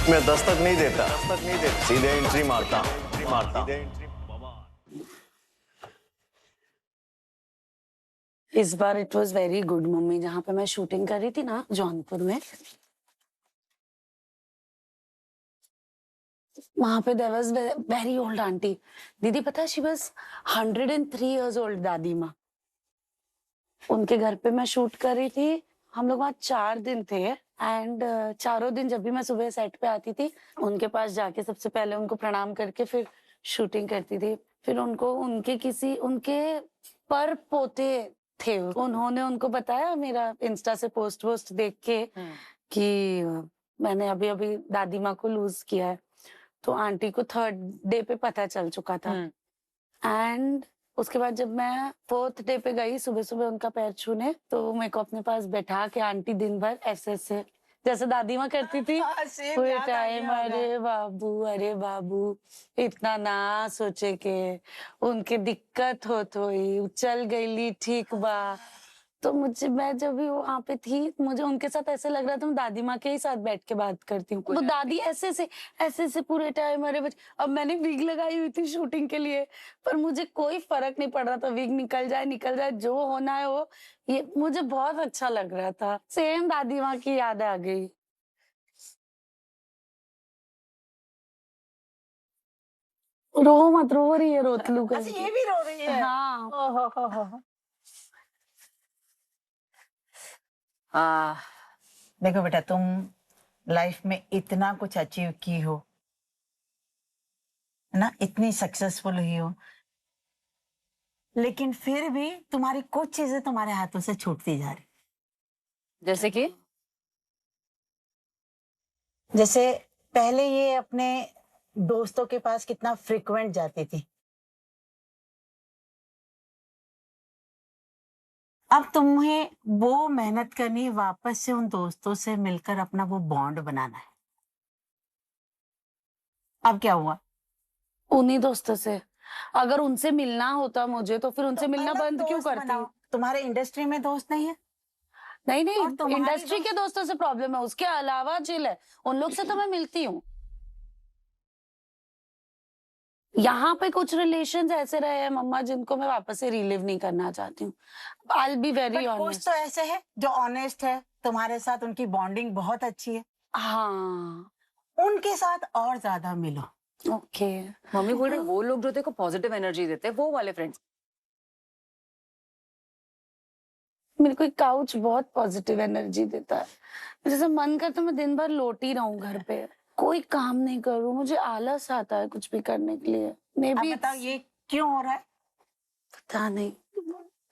मैं दस्तक नहीं देता, सीधे एंट्री मारता। इस बार it was very good mummy, जहाँ पे मैं शूटिंग कर रही थी ना जौनपुर में, वहां पे there was very old aunty. दीदी पता है शी वाज 103 इयर्स ओल्ड, दादी माँ। उनके घर पे मैं शूट कर रही थी। हम लोग वहाँ 4 दिन थे एंड चारों दिन जब भी मैं सुबह सेट पे आती थी, उनके पास जाके सबसे पहले उनको प्रणाम करके फिर शूटिंग करती थी। फिर उनके पर पोते थे, उन्होंने उनको बताया मेरा इंस्टा से पोस्ट देख के कि मैंने अभी अभी दादी माँ को लूज किया है। तो आंटी को 3rd डे पे पता चल चुका था एंड उसके बाद जब मैं 4th डे पे गई सुबह सुबह उनका पैर छूने, तो मेरे को अपने पास बैठा के आंटी दिन भर ऐसे जैसे दादी माँ करती थी पूरे टाइम, अरे बाबू इतना ना सोचे के उनके दिक्कत हो थोड़ी चल गई ठीक बा। तो मैं जब भी वहां पे थी, मुझे उनके साथ ऐसे लग रहा था मैं दादी माँ के ही साथ बैठ के बात करती हूँ। वो दादी ऐसे से पूरे टाइम अरे अब मैंने विग लगाई हुई थी शूटिंग के लिए, पर मुझे कोई फर्क नहीं पड़ रहा था, विग निकल जाए जो होना है वो। ये मुझे बहुत अच्छा लग रहा था, सेम दादी माँ की याद आ गई। रो मत, रो रही है रोतलू कर। अच्छा ये भी रो रही है? हाँ। ओहो। देखो बेटा, तुम लाइफ में इतना कुछ अचीव की हो ना, इतनी सक्सेसफुल हुई हो, लेकिन फिर भी तुम्हारी कुछ चीजें तुम्हारे हाथों से छूटती जा रही। जैसे पहले ये अपने दोस्तों के पास कितना फ्रिक्वेंट जाती थी, अब तुम्हें वो मेहनत करनी है, वापस से उन दोस्तों से मिलकर अपना वो बॉन्ड बनाना है। अब क्या हुआ? उन्हीं दोस्तों से, अगर उनसे मिलना होता मुझे तो फिर उनसे मिलना बंद क्यों करती? तुम्हारे इंडस्ट्री में दोस्त नहीं है? नहीं, इंडस्ट्री के दोस्तों से प्रॉब्लम है, उसके अलावा चिल है, उन लोग से तो मैं मिलती हूँ। यहाँ पे कुछ रिलेशंस ऐसे रहे हैं मम्मा जिनको मैं वापस से रिलिव नहीं करना चाहती हूँ। I'll be very कुछ honest। तो ऐसे है जो ऑनेस्ट है तुम्हारे साथ, उनकी बॉन्डिंग बहुत अच्छी है, हाँ उनके साथ और ज्यादा मिलो। ओके। मम्मी बोल रही वो लोग जो तेरे को पॉजिटिव एनर्जी देते हैं, वो वाले फ्रेंड्स। मेरे को एक काउच बहुत पॉजिटिव एनर्जी देता है, जैसे मन करता है मैं दिन भर लोटी रहूं घर पे, कोई काम नहीं करूं, मुझे आलस आता है कुछ भी करने के लिए। मे बी बताओ ये क्यों हो रहा है? पता नहीं,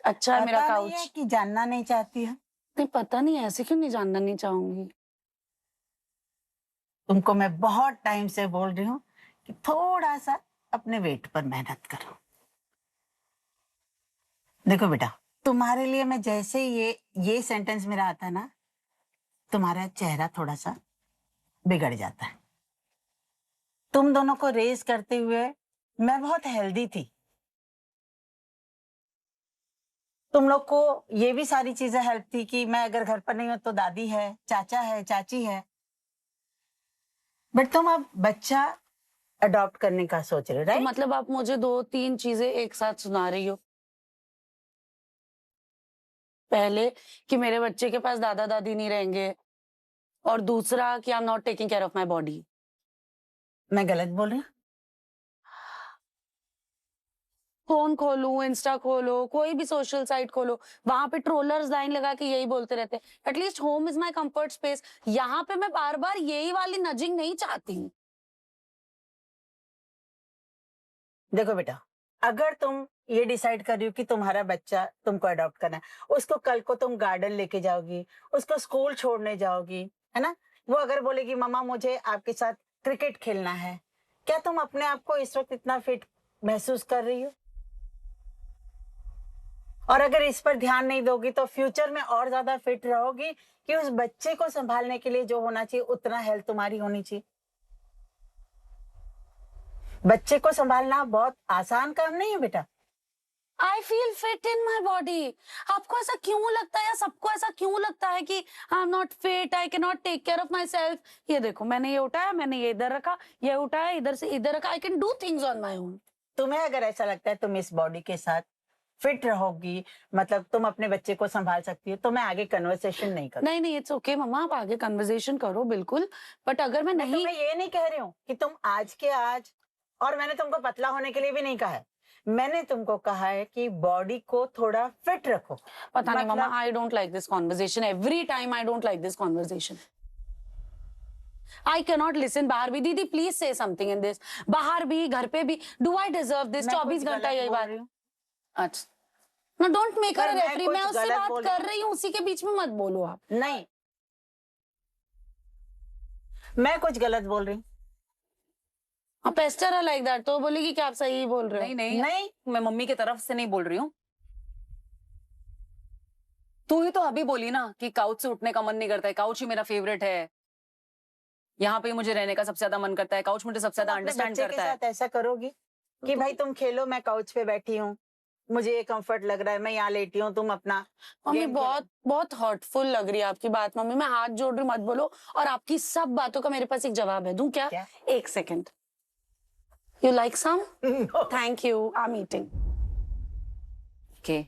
अच्छा है मेरा काउच। है कि जानना नहीं चाहती है? नहीं पता नहीं, ऐसे क्यों नहीं जानना नहीं चाहूंगी। तुमको मैं बहुत टाइम से बोल रही हूँ कि थोड़ा सा अपने वेट पर मेहनत करो। देखो बेटा, तुम्हारे लिए मैं जैसे ये सेंटेंस मेरा आता है ना, तुम्हारा चेहरा थोड़ा सा बिगड़ जाता है। तुम दोनों को रेस करते हुए मैं बहुत हेल्दी थी, तुम लोग को ये भी सारी चीजें हेल्प थी कि मैं अगर घर पर नहीं हूं तो दादी है, चाचा है, चाची है, बट तुम अब बच्चा अडॉप्ट करने का सोच रहे हो, तो राइट? मतलब आप मुझे 2-3 चीजें एक साथ सुना रही हो। पहले कि मेरे बच्चे के पास दादा दादी नहीं रहेंगे, और दूसरा कि I am not taking care of my body. मैं गलत बोल रही हूँ? फोन खोलो, इंस्टा खोलो, कोई भी सोशल साइट खोलो, वहां पे ट्रोलर्स लाइन लगा के यही बोलते रहते हैं, at least home is my comfort space. यहाँ पे मैं बार बार यही वाली नजिंग नहीं चाहती हूँ। देखो बेटा, अगर तुम ये डिसाइड कर रही हो कि तुम्हारा बच्चा तुमको अडॉप्ट करना है, उसको कल को तुम गार्डन लेके जाओगी, उसको स्कूल छोड़ने जाओगी, है ना, वो अगर बोलेगी मम्मा मुझे आपके साथ क्रिकेट खेलना है, क्या तुम अपने आप को इस वक्त इतना फिट महसूस कर रही हो? और अगर इस पर ध्यान नहीं दोगी तो फ्यूचर में और ज्यादा फिट रहोगी कि उस बच्चे को संभालने के लिए जो होना चाहिए उतना हेल्थ तुम्हारी होनी चाहिए। बच्चे को संभालना बहुत आसान काम नहीं है बेटा। I feel fit in my body. आपको ऐसा क्यों लगता है या सबको ऐसा क्यों लगता है कि I am not fit, I can not take care of myself? ये देखो, मैंने ये उठाया, मैंने ये इधर रखा, ये उठाया इधर से इधर रखा, I can do things on my own. तुम्हें अगर ऐसा लगता है तुम इस बॉडी के साथ फिट रहोगी, मतलब तुम अपने बच्चे को संभाल सकती हो, तो मैं आगे कन्वर्सेशन नहीं करूँ। नहीं नहीं, इट्स ओके मम्मा, आप आगे कन्वर्सेशन करो बिल्कुल, बट अगर मैं मैं नहीं, तुम्हें ये नहीं कह रही हूँ कि तुम आज के आज, और मैंने तुमको पतला होने के लिए भी नहीं कहा है, मैंने तुमको कहा है कि बॉडी को थोड़ा फिट रखो। पता नहीं मम्मा, मतलब I don't like this conversation, every time I don't like this conversation. I cannot listen. बाहर भी दीदी प्लीज से समथिंग इन दिस, बाहर भी घर पे भी, डू आई डिजर्व दिस? मैं 24 कुछ घंटा गलत यही बोल बात। रही हूँ? अच्छा, ना डोंट मेक हर पर मैं रेफरी, मैं कुछ उससे गलत बात बोल कर रही हूँ, उसी के बीच में मत बोलो आप। नहीं, मैं कुछ गलत बोल रही हूँ? आप एस्टर लाइक दैट, तो बोलेगी कि आप सही बोल रहे हो। नहीं नहीं नहीं, मैं मम्मी की तरफ से नहीं बोल रही हूँ। तू ही तो अभी बोली ना कि काउच से उठने का मन नहीं करता है, काउच ही मेरा फेवरेट है, यहाँ पे ही मुझे रहने का सबसे ज्यादा मन करता है, काउच मुझे सबसे तुम ज्यादा अपने अंडरस्टैंड बच्चे के करता है। साथ ऐसा करोगी कि भाई तुम खेलो, मैं काउच पे बैठी हूँ, मुझे ये कंफर्ट लग रहा है, मैं यहाँ लेटी हूँ, तुम अपना मम्मी गेम बहुत बहुत हर्टफुल लग रही है आपकी बात। मम्मी मैं हाथ जोड़ रही हूँ, मत बोलो। और आपकी सब बातों का मेरे पास एक जवाब है, दूं क्या? क्या? एक सेकंड। You like some? खेलो। Thank you, I am eating. Okay,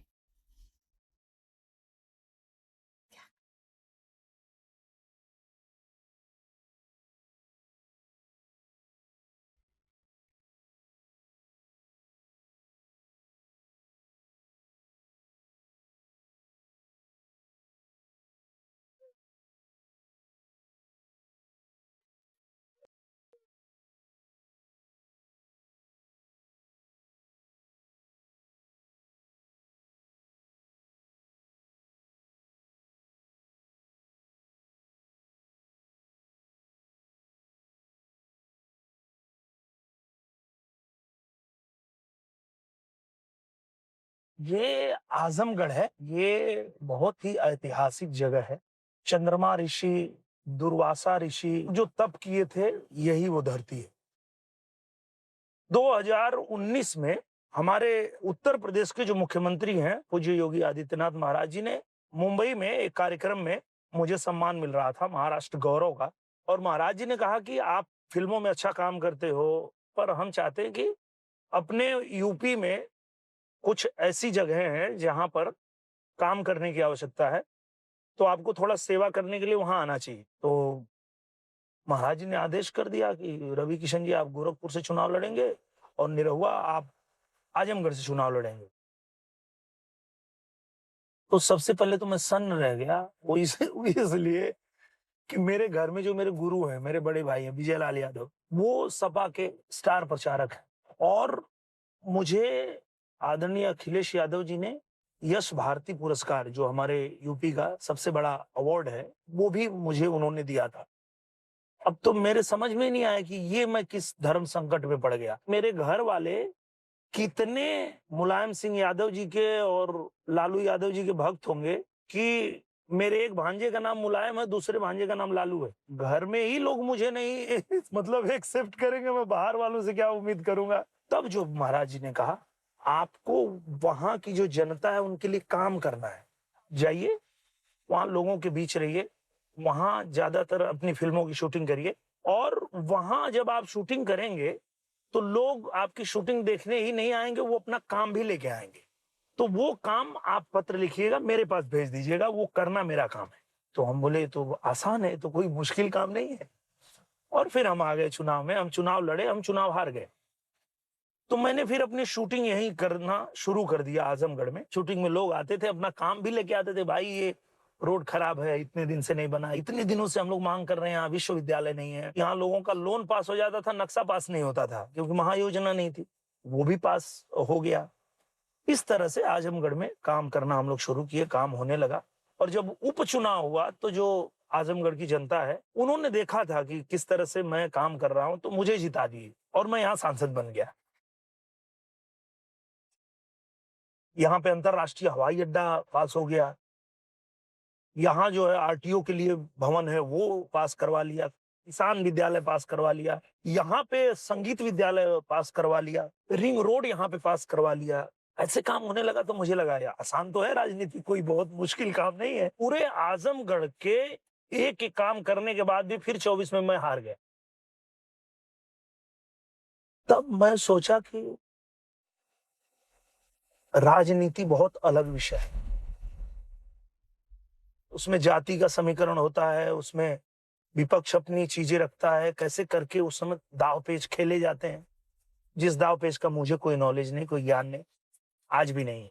ये आजमगढ़ है। ये बहुत ही ऐतिहासिक जगह है। चंद्रमा ऋषि, दुर्वासा ऋषि जो तप किए थे, यही वो धरती है। 2019 में हमारे उत्तर प्रदेश के जो मुख्यमंत्री हैं पूज्य योगी आदित्यनाथ महाराज जी ने मुंबई में एक कार्यक्रम में मुझे सम्मान मिल रहा था, महाराष्ट्र गौरव का, और महाराज जी ने कहा कि आप फिल्मों में अच्छा काम करते हो, पर हम चाहते हैं कि अपने यूपी में कुछ ऐसी जगह हैं जहां पर काम करने की आवश्यकता है, तो आपको थोड़ा सेवा करने के लिए वहां आना चाहिए। तो महाराज जी ने आदेश कर दिया कि रवि किशन जी आप गोरखपुर से चुनाव लड़ेंगे और निरहुआ आप आजमगढ़ से चुनाव लड़ेंगे। तो सबसे पहले तो मैं सन्न रह गया, वो इसलिए कि मेरे घर में जो मेरे गुरु हैं, मेरे बड़े भाई हैं विजय लाल यादव, वो सपा के स्टार प्रचारक हैं, और मुझे आदरणीय अखिलेश यादव जी ने यश भारती पुरस्कार, जो हमारे यूपी का सबसे बड़ा अवार्ड है, वो भी मुझे उन्होंने दिया था। अब तो मेरे समझ में नहीं आया कि ये मैं किस धर्म संकट में पड़ गया। मेरे घर वाले कितने मुलायम सिंह यादव जी के और लालू यादव जी के भक्त होंगे कि मेरे एक भांजे का नाम मुलायम है, दूसरे भांजे का नाम लालू है। घर में ही लोग मुझे नहीं मतलब एक्सेप्ट करेंगे, मैं बाहर वालों से क्या उम्मीद करूंगा। तब जो महाराज जी ने कहा आपको वहां की जो जनता है उनके लिए काम करना है, जाइए वहां लोगों के बीच रहिए, वहां ज्यादातर अपनी फिल्मों की शूटिंग करिए, और वहां जब आप शूटिंग करेंगे तो लोग आपकी शूटिंग देखने ही नहीं आएंगे, वो अपना काम भी लेके आएंगे। तो वो काम आप पत्र लिखिएगा, मेरे पास भेज दीजिएगा, वो करना मेरा काम है। तो हम बोले तो आसान है, तो कोई मुश्किल काम नहीं है। और फिर हम आ गए चुनाव में, हम चुनाव लड़े, हम चुनाव हार गए। तो मैंने फिर अपनी शूटिंग यहीं करना शुरू कर दिया आजमगढ़ में। शूटिंग में लोग आते थे, अपना काम भी लेके आते थे, भाई ये रोड खराब है, इतने दिन से नहीं बना, इतने दिनों से हम लोग मांग कर रहे हैं, यहाँ विश्वविद्यालय नहीं है, यहाँ लोगों का लोन पास हो जाता था, नक्शा पास नहीं होता था क्योंकि महायोजना नहीं थी, वो भी पास हो गया। इस तरह से आजमगढ़ में काम करना हम लोग शुरू किए, काम होने लगा। और जब उपचुनाव हुआ तो जो आजमगढ़ की जनता है उन्होंने देखा था कि किस तरह से मैं काम कर रहा हूं, तो मुझे जिता दिए और मैं यहाँ सांसद बन गया। यहाँ पे अंतरराष्ट्रीय हवाई अड्डा पास हो गया, यहाँ जो है आरटीओ के लिए भवन है वो पास करवा लिया, किसान विद्यालय पास करवा लिया, यहाँ पे संगीत विद्यालय पास करवा लिया, रिंग रोड यहाँ पे पास करवा लिया, ऐसे काम होने लगा तो मुझे लगा यार आसान तो है राजनीति, कोई बहुत मुश्किल काम नहीं है। पूरे आजमगढ़ के एक एक काम करने के बाद भी फिर 24 में मैं हार गया। तब मैं सोचा कि राजनीति बहुत अलग विषय है। उसमें जाति का समीकरण होता है, उसमें विपक्ष अपनी चीजें रखता है, कैसे करके उस समय दाव पेच खेले जाते हैं, जिस दाव पेच का मुझे कोई नॉलेज नहीं, कोई ज्ञान नहीं, आज भी नहीं है।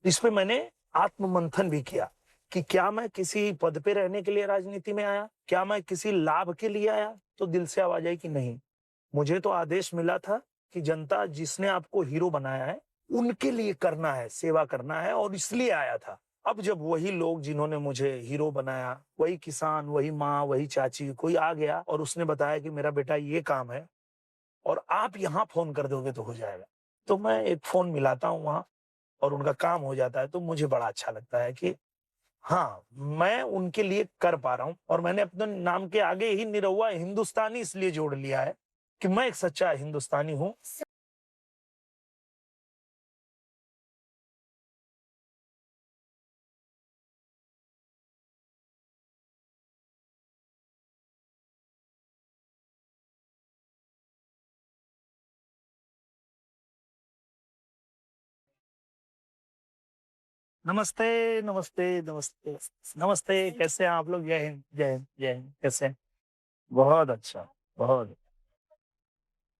इस पे मैंने आत्ममंथन भी किया कि क्या मैं किसी पद पे रहने के लिए राजनीति में आया, क्या मैं किसी लाभ के लिए आया। तो दिल से आवाज आई कि नहीं, मुझे तो आदेश मिला था कि जनता जिसने आपको हीरो बनाया है उनके लिए करना है, सेवा करना है, और इसलिए आया था। अब जब वही लोग जिन्होंने मुझे हीरो बनाया, वही किसान, वही माँ, वही चाची, कोई आ गया और उसने बताया कि मेरा बेटा ये काम है और आप यहाँ फोन कर दोगे तो हो जाएगा, तो मैं एक फोन मिलाता हूँ वहां और उनका काम हो जाता है, तो मुझे बड़ा अच्छा लगता है कि हाँ, मैं उनके लिए कर पा रहा हूँ। और मैंने अपने नाम के आगे ही निरहुआ हिंदुस्तानी इसलिए जोड़ लिया है कि मैं एक सच्चा हिंदुस्तानी हूँ। नमस्ते, नमस्ते, नमस्ते, नमस्ते। कैसे हैं आप लोग? जय हिंद, जय हिंद, जय हिंद। कैसे हैं? बहुत अच्छा, बहुत।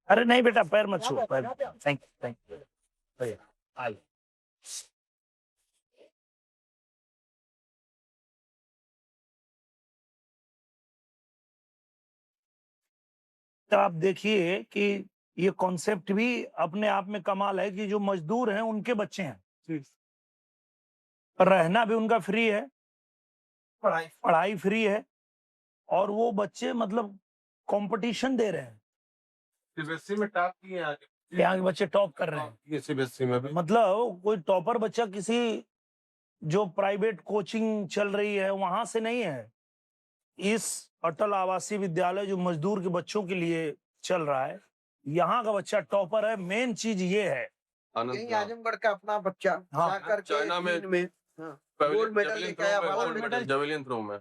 अरे नहीं बेटा, पैर मत छू, पैर। थैंक यू, थैंक यू भैया। आइए। तो आप देखिए कि ये कॉन्सेप्ट भी अपने आप में कमाल है कि जो मजदूर हैं उनके बच्चे हैं, रहना भी उनका फ्री है, पढ़ाई फ्री है, और वो बच्चे मतलब कंपटीशन दे रहे हैं। सीबीएसई में टॉप किए हैं आगे। यहाँ के बच्चे टॉप कर रहे हैं। ये सीबीएसई में भी मतलब कोई टॉपर बच्चा किसी जो प्राइवेट कोचिंग चल रही है वहां से नहीं है। इस अटल आवासीय विद्यालय जो मजदूर के बच्चों के लिए चल रहा है, यहाँ का बच्चा टॉपर है। मेन चीज ये है। आनंद यही राम। आजमगढ़ का अपना बच्चा हाँ, जा करके चाइना में चीन में गोल्ड मेडल जेवलिन लेके थ्रो आया में, भारत गोल्ड में। मेडल जेवलिन थ्रो में।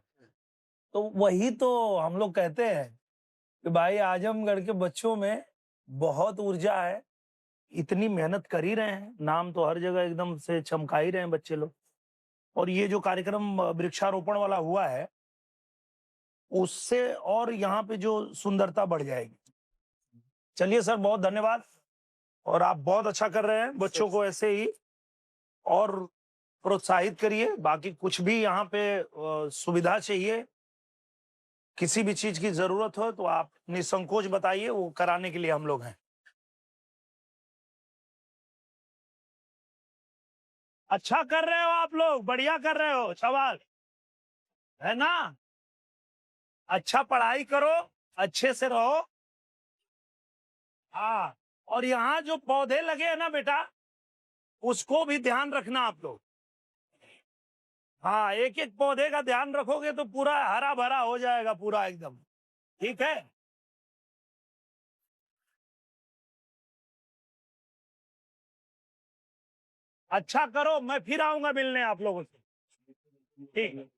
तो वही तो हम लोग कहते हैं कि भाई आजमगढ़ के बच्चों में बहुत ऊर्जा है, इतनी मेहनत कर ही रहे हैं, नाम तो हर जगह एकदम से चमका ही रहे हैं बच्चे लोग। और ये जो कार्यक्रम वृक्षारोपण वाला हुआ है, उससे और यहाँ पे जो सुंदरता बढ़ जाएगी। चलिए सर, बहुत धन्यवाद। और आप बहुत अच्छा कर रहे हैं, बच्चों को ऐसे ही और प्रोत्साहित करिए। बाकी कुछ भी यहाँ पे सुविधा चाहिए, किसी भी चीज की जरूरत हो तो आप निसंकोच बताइए, वो कराने के लिए हम लोग हैं। अच्छा कर रहे हो आप लोग, बढ़िया कर रहे हो, शाबाश, है ना? अच्छा पढ़ाई करो, अच्छे से रहो। हाँ, और यहाँ जो पौधे लगे हैं ना बेटा, उसको भी ध्यान रखना आप लोग। हाँ, एक एक पौधे का ध्यान रखोगे तो पूरा हरा भरा हो जाएगा, पूरा एकदम। ठीक है। अच्छा करो, मैं फिर आऊंगा मिलने आप लोगों से। ठीक है।